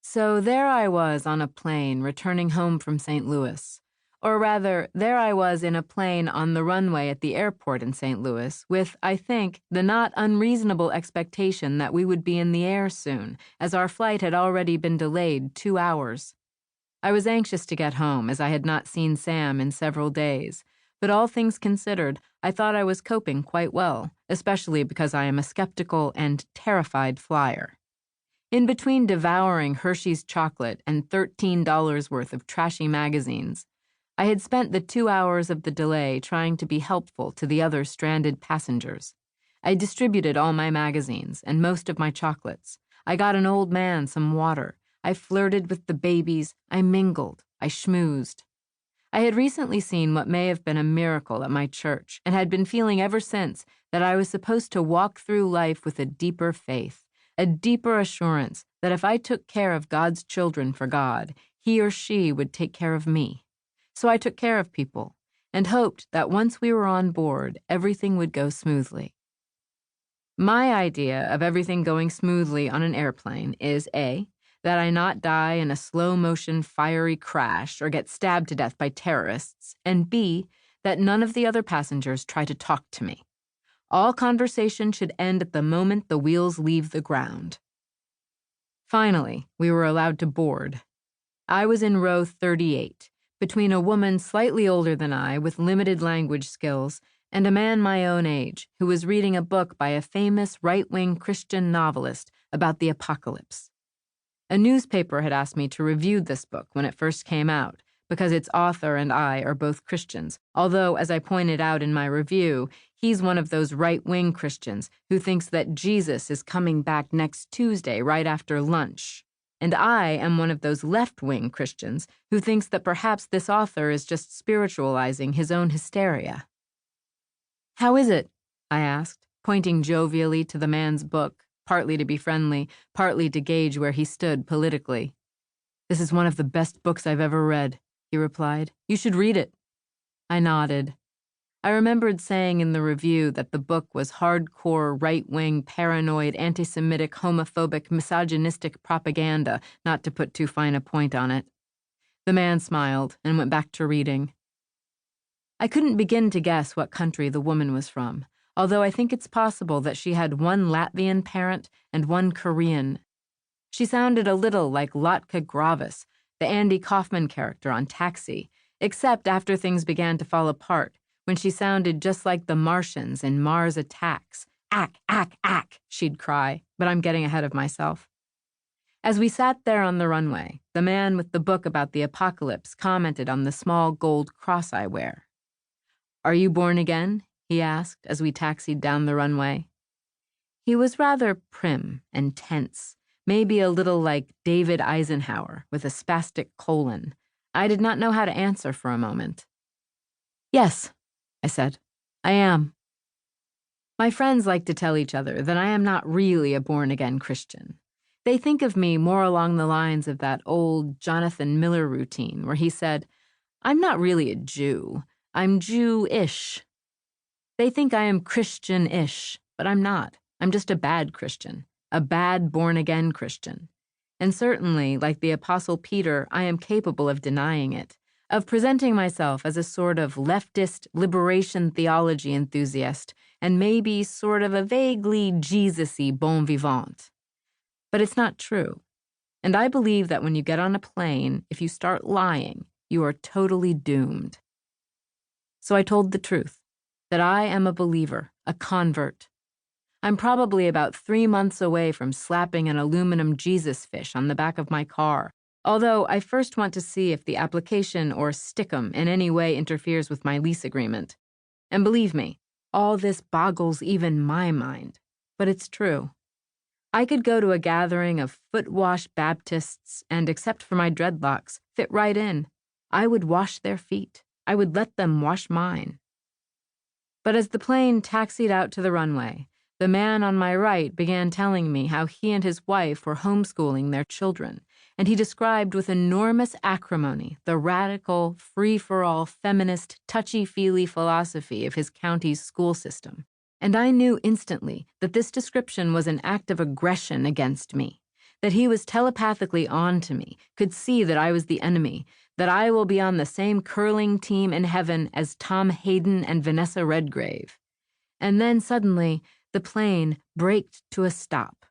So there I was on a plane returning home from St. Louis. Or rather, there I was in a plane on the runway at the airport in St. Louis with, I think, the not unreasonable expectation that we would be in the air soon, as our flight had already been delayed 2 hours. I was anxious to get home, as I had not seen Sam in several days, but all things considered, I thought I was coping quite well, especially because I am a skeptical and terrified flyer. In between devouring Hershey's chocolate and $13 worth of trashy magazines, I had spent the 2 hours of the delay trying to be helpful to the other stranded passengers. I distributed all my magazines and most of my chocolates. I got an old man some water. I flirted with the babies. I mingled. I schmoozed. I had recently seen what may have been a miracle at my church and had been feeling ever since that I was supposed to walk through life with a deeper faith, a deeper assurance that if I took care of God's children for God, he or she would take care of me. So I took care of people and hoped that once we were on board, everything would go smoothly. My idea of everything going smoothly on an airplane is A, that I not die in a slow-motion fiery crash or get stabbed to death by terrorists, and B, that none of the other passengers try to talk to me. All conversation should end at the moment the wheels leave the ground. Finally, we were allowed to board. I was in row 38, between a woman slightly older than I with limited language skills and a man my own age who was reading a book by a famous right-wing Christian novelist about the apocalypse. A newspaper had asked me to review this book when it first came out, because its author and I are both Christians, although, as I pointed out in my review, he's one of those right-wing Christians who thinks that Jesus is coming back next Tuesday right after lunch. And I am one of those left-wing Christians who thinks that perhaps this author is just spiritualizing his own hysteria. "How is it?" I asked, pointing jovially to the man's book, partly to be friendly, partly to gauge where he stood politically. "This is one of the best books I've ever read," he replied. "You should read it." I nodded. I remembered saying in the review that the book was hardcore, right-wing, paranoid, anti-Semitic, homophobic, misogynistic propaganda, not to put too fine a point on it. The man smiled and went back to reading. I couldn't begin to guess what country the woman was from, although I think it's possible that she had one Latvian parent and one Korean. She sounded a little like Lotka Gravis, the Andy Kaufman character on Taxi, except after things began to fall apart, when she sounded just like the Martians in Mars Attacks. "Ack, ack, ack," she'd cry, but I'm getting ahead of myself. As we sat there on the runway, the man with the book about the apocalypse commented on the small gold cross I wear. "Are you born again?" he asked as we taxied down the runway. He was rather prim and tense, maybe a little like David Eisenhower with a spastic colon. I did not know how to answer for a moment. "Yes," I said, "I am." My friends like to tell each other that I am not really a born-again Christian. They think of me more along the lines of that old Jonathan Miller routine where he said, "I'm not really a Jew. I'm Jew-ish." They think I am Christian-ish, but I'm not. I'm just a bad Christian, a bad born-again Christian. And certainly, like the Apostle Peter, I am capable of denying it, of presenting myself as a sort of leftist liberation theology enthusiast and maybe sort of a vaguely Jesus-y bon vivant. But it's not true. And I believe that when you get on a plane, if you start lying, you are totally doomed. So I told the truth, that I am a believer, a convert. I'm probably about 3 months away from slapping an aluminum Jesus fish on the back of my car, although I first want to see if the application or stickum in any way interferes with my lease agreement. And believe me, all this boggles even my mind, but it's true. I could go to a gathering of foot-wash Baptists and, except for my dreadlocks, fit right in. I would wash their feet. I would let them wash mine. But as the plane taxied out to the runway, the man on my right began telling me how he and his wife were homeschooling their children, and he described with enormous acrimony the radical, free-for-all, feminist, touchy-feely philosophy of his county's school system. And I knew instantly that this description was an act of aggression against me, that he was telepathically on to me, could see that I was the enemy, that I will be on the same curling team in heaven as Tom Hayden and Vanessa Redgrave. And then suddenly, the plane braked to a stop.